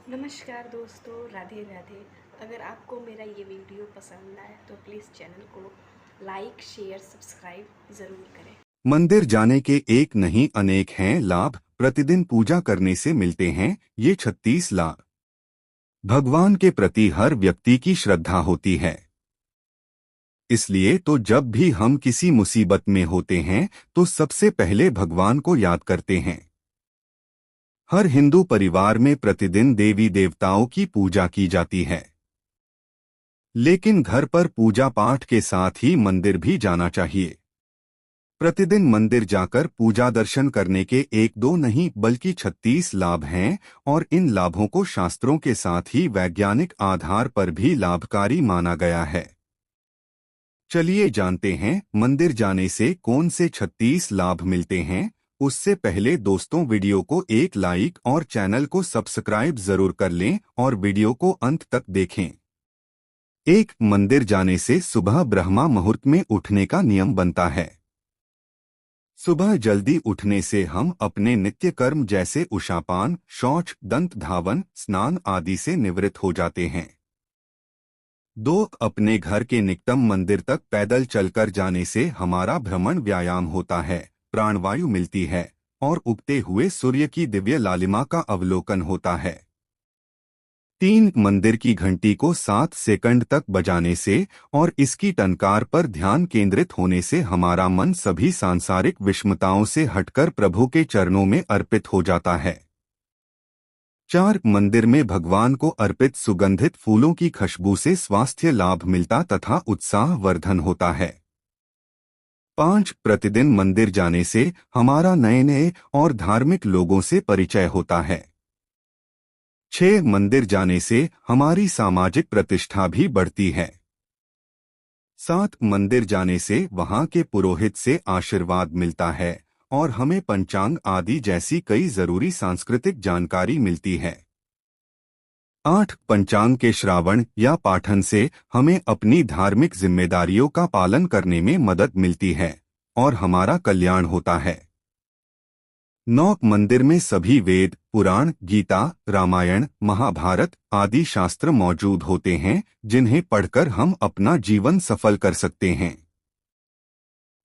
नमस्कार दोस्तों, राधे राधे। अगर आपको मेरा ये वीडियो पसंद आए तो प्लीज़ चैनल को लाइक शेयर सब्सक्राइब ज़रूर करें। मंदिर जाने के एक नहीं अनेक हैं लाभ। प्रतिदिन पूजा करने से मिलते हैं ये 36 लाभ। भगवान के प्रति हर व्यक्ति की श्रद्धा होती है। इसलिए तो जब भी हम किसी मुसीबत में होते हैं तो सबसे पहले भगवान को याद करते हैं। हर हिंदू परिवार में प्रतिदिन देवी देवताओं की पूजा की जाती है, लेकिन घर पर पूजा पाठ के साथ ही मंदिर भी जाना चाहिए। प्रतिदिन मंदिर जाकर पूजा दर्शन करने के एक दो नहीं बल्कि 36 लाभ हैं, और इन लाभों को शास्त्रों के साथ ही वैज्ञानिक आधार पर भी लाभकारी माना गया है। चलिए जानते हैं मंदिर जाने से कौन से 36 लाभ मिलते हैं। उससे पहले दोस्तों, वीडियो को एक लाइक और चैनल को सब्सक्राइब जरूर कर लें और वीडियो को अंत तक देखें। एक, मंदिर जाने से सुबह ब्रह्मा मुहूर्त में उठने का नियम बनता है। सुबह जल्दी उठने से हम अपने नित्य कर्म जैसे उषापान, शौच, दंत धावन, स्नान आदि से निवृत्त हो जाते हैं। 2, अपने घर के निकटम मंदिर तक पैदल चलकर जाने से हमारा भ्रमण व्यायाम होता है, प्राणवायु मिलती है और उगते हुए सूर्य की दिव्य लालिमा का अवलोकन होता है। 3, मंदिर की घंटी को 7 सेकंड तक बजाने से और इसकी टनकार पर ध्यान केंद्रित होने से हमारा मन सभी सांसारिक विषमताओं से हटकर प्रभु के चरणों में अर्पित हो जाता है। 4, मंदिर में भगवान को अर्पित सुगंधित फूलों की खुशबू से स्वास्थ्य लाभ मिलता तथा उत्साह वर्धन होता है। 5, प्रतिदिन मंदिर जाने से हमारा नए नए और धार्मिक लोगों से परिचय होता है। 6, मंदिर जाने से हमारी सामाजिक प्रतिष्ठा भी बढ़ती है। 7, मंदिर जाने से वहां के पुरोहित से आशीर्वाद मिलता है और हमें पंचांग आदि जैसी कई जरूरी सांस्कृतिक जानकारी मिलती है। 8, पंचांग के श्रावण या पाठन से हमें अपनी धार्मिक जिम्मेदारियों का पालन करने में मदद मिलती है और हमारा कल्याण होता है। 9, मंदिर में सभी वेद, पुराण, गीता, रामायण, महाभारत आदि शास्त्र मौजूद होते हैं, जिन्हें पढ़कर हम अपना जीवन सफल कर सकते हैं।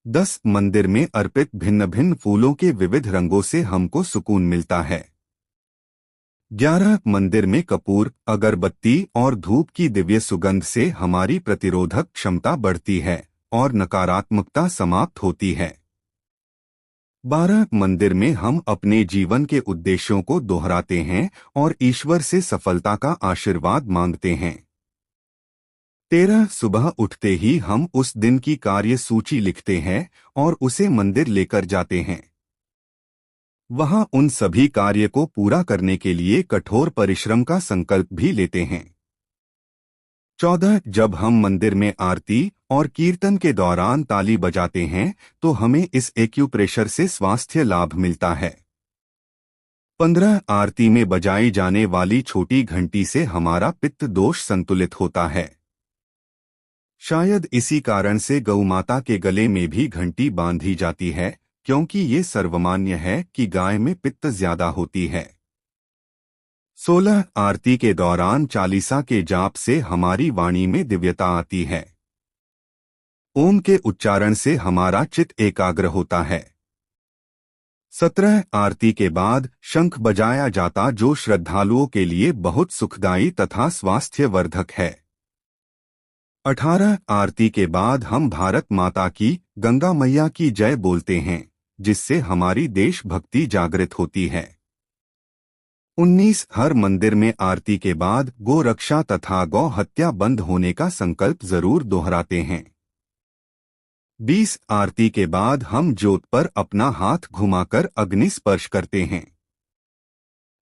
10, मंदिर में अर्पित भिन्न भिन्न फूलों के विविध रंगों से हमको सुकून मिलता है। 11, मंदिर में कपूर, अगरबत्ती और धूप की दिव्य सुगंध से हमारी प्रतिरोधक क्षमता बढ़ती है और नकारात्मकता समाप्त होती है। 12, मंदिर में हम अपने जीवन के उद्देश्यों को दोहराते हैं और ईश्वर से सफलता का आशीर्वाद मांगते हैं। 13, सुबह उठते ही हम उस दिन की कार्य सूची लिखते हैं और उसे मंदिर लेकर जाते हैं। वहां उन सभी कार्य को पूरा करने के लिए कठोर परिश्रम का संकल्प भी लेते हैं। 14, जब हम मंदिर में आरती और कीर्तन के दौरान ताली बजाते हैं तो हमें इस एक्यूप्रेशर से स्वास्थ्य लाभ मिलता है। 15, आरती में बजाई जाने वाली छोटी घंटी से हमारा पित्त दोष संतुलित होता है। शायद इसी कारण से गौमाता के गले में भी घंटी बांधी जाती है, क्योंकि ये सर्वमान्य है कि गाय में पित्त ज्यादा होती है। 16, आरती के दौरान चालीसा के जाप से हमारी वाणी में दिव्यता आती है। ओम के उच्चारण से हमारा चित्त एकाग्र होता है। 17, आरती के बाद शंख बजाया जाता, जो श्रद्धालुओं के लिए बहुत सुखदायी तथा स्वास्थ्यवर्धक है। 18, आरती के बाद हम भारत माता की, गंगा मैया की जय बोलते हैं, जिससे हमारी देशभक्ति जागृत होती है। 19, हर मंदिर में आरती के बाद गौ रक्षा तथा गौ हत्या बंद होने का संकल्प जरूर दोहराते हैं। 20, आरती के बाद हम ज्योत पर अपना हाथ घुमाकर अग्नि स्पर्श करते हैं।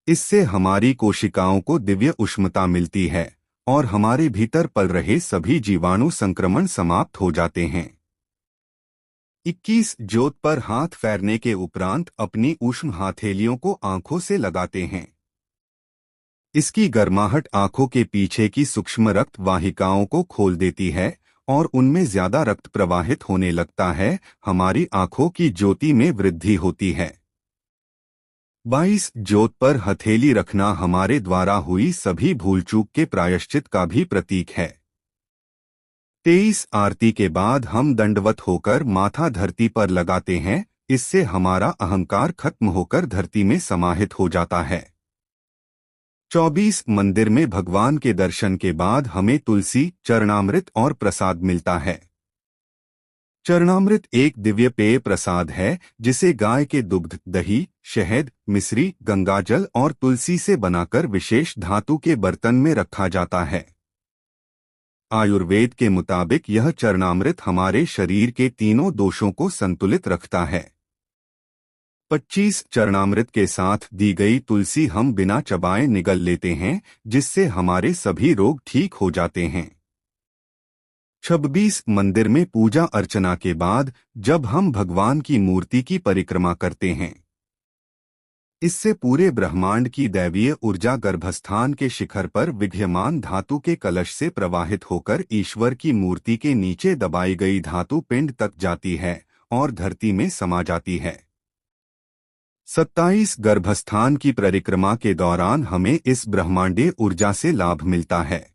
इससे हमारी कोशिकाओं को दिव्य उष्णता मिलती है और हमारे भीतर पल रहे सभी जीवाणु संक्रमण समाप्त हो जाते हैं। 21, ज्योत पर हाथ फेरने के उपरांत अपनी उष्ण हथेलियों को आंखों से लगाते हैं। इसकी गर्माहट आंखों के पीछे की सूक्ष्म रक्त वाहिकाओं को खोल देती है और उनमें ज्यादा रक्त प्रवाहित होने लगता है। हमारी आंखों की ज्योति में वृद्धि होती है। 22 ज्योत पर हथेली रखना हमारे द्वारा हुई सभी भूल चूक के प्रायश्चित का भी प्रतीक है। 23 आरती के बाद हम दंडवत होकर माथा धरती पर लगाते हैं, इससे हमारा अहंकार खत्म होकर धरती में समाहित हो जाता है। 24 मंदिर में भगवान के दर्शन के बाद हमें तुलसी, चरणामृत और प्रसाद मिलता है। चरणामृत एक दिव्य पेय प्रसाद है जिसे गाय के दुग्ध, दही, शहद, मिश्री, गंगाजल और तुलसी से बनाकर विशेष धातु के बर्तन में रखा जाता है। आयुर्वेद के मुताबिक यह चरणामृत हमारे शरीर के तीनों दोषों को संतुलित रखता है। 25 चरणामृत के साथ दी गई तुलसी हम बिना चबाए निगल लेते हैं, जिससे हमारे सभी रोग ठीक हो जाते हैं। 26 मंदिर में पूजा अर्चना के बाद जब हम भगवान की मूर्ति की परिक्रमा करते हैं, इससे पूरे ब्रह्मांड की दैवीय ऊर्जा गर्भस्थान के शिखर पर विद्यमान धातु के कलश से प्रवाहित होकर ईश्वर की मूर्ति के नीचे दबाई गई धातु पिंड तक जाती है और धरती में समा जाती है। 27 गर्भस्थान की परिक्रमा के दौरान हमें इस ब्रह्मांडीय ऊर्जा से लाभ मिलता है।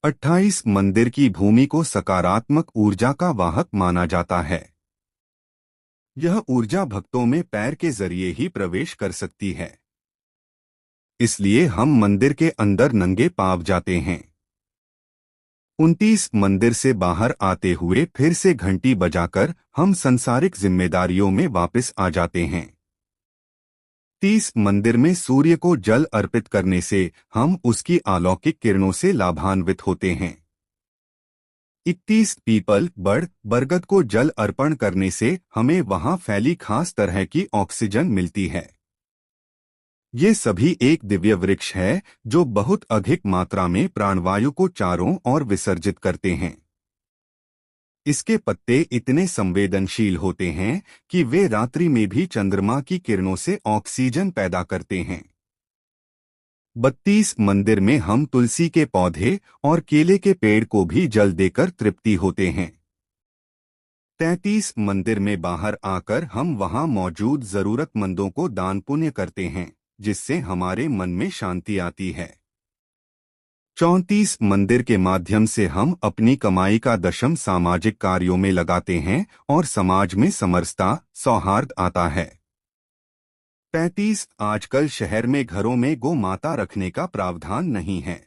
28 मंदिर की भूमि को सकारात्मक ऊर्जा का वाहक माना जाता है। यह ऊर्जा भक्तों में पैर के जरिए ही प्रवेश कर सकती है, इसलिए हम मंदिर के अंदर नंगे पांव जाते हैं। 29 मंदिर से बाहर आते हुए फिर से घंटी बजाकर हम सांसारिक जिम्मेदारियों में वापस आ जाते हैं। 30 मंदिर में सूर्य को जल अर्पित करने से हम उसकी अलौकिक किरणों से लाभान्वित होते हैं। 31 पीपल, बरगद को जल अर्पण करने से हमें वहां फैली खास तरह की ऑक्सीजन मिलती है। ये सभी एक दिव्य वृक्ष है जो बहुत अधिक मात्रा में प्राणवायु को चारों ओर विसर्जित करते हैं। इसके पत्ते इतने संवेदनशील होते हैं कि वे रात्रि में भी चंद्रमा की किरणों से ऑक्सीजन पैदा करते हैं। 32 मंदिर में हम तुलसी के पौधे और केले के पेड़ को भी जल देकर तृप्ति होते हैं। 33 मंदिर में बाहर आकर हम वहां मौजूद जरूरतमंदों को दान पुण्य करते हैं, जिससे हमारे मन में शांति आती है। 34 मंदिर के माध्यम से हम अपनी कमाई का दशम सामाजिक कार्यों में लगाते हैं और समाज में समरसता, सौहार्द आता है। 35 आजकल शहर में घरों में गौ माता रखने का प्रावधान नहीं है,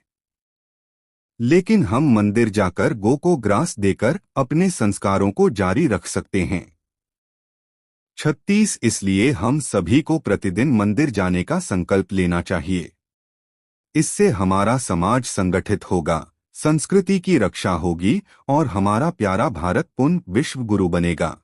लेकिन हम मंदिर जाकर गौ को ग्रास देकर अपने संस्कारों को जारी रख सकते हैं। 36 इसलिए हम सभी को प्रतिदिन मंदिर जाने का संकल्प लेना चाहिए। इससे हमारा समाज संगठित होगा, संस्कृति की रक्षा होगी और हमारा प्यारा भारत पुनः विश्व गुरु बनेगा।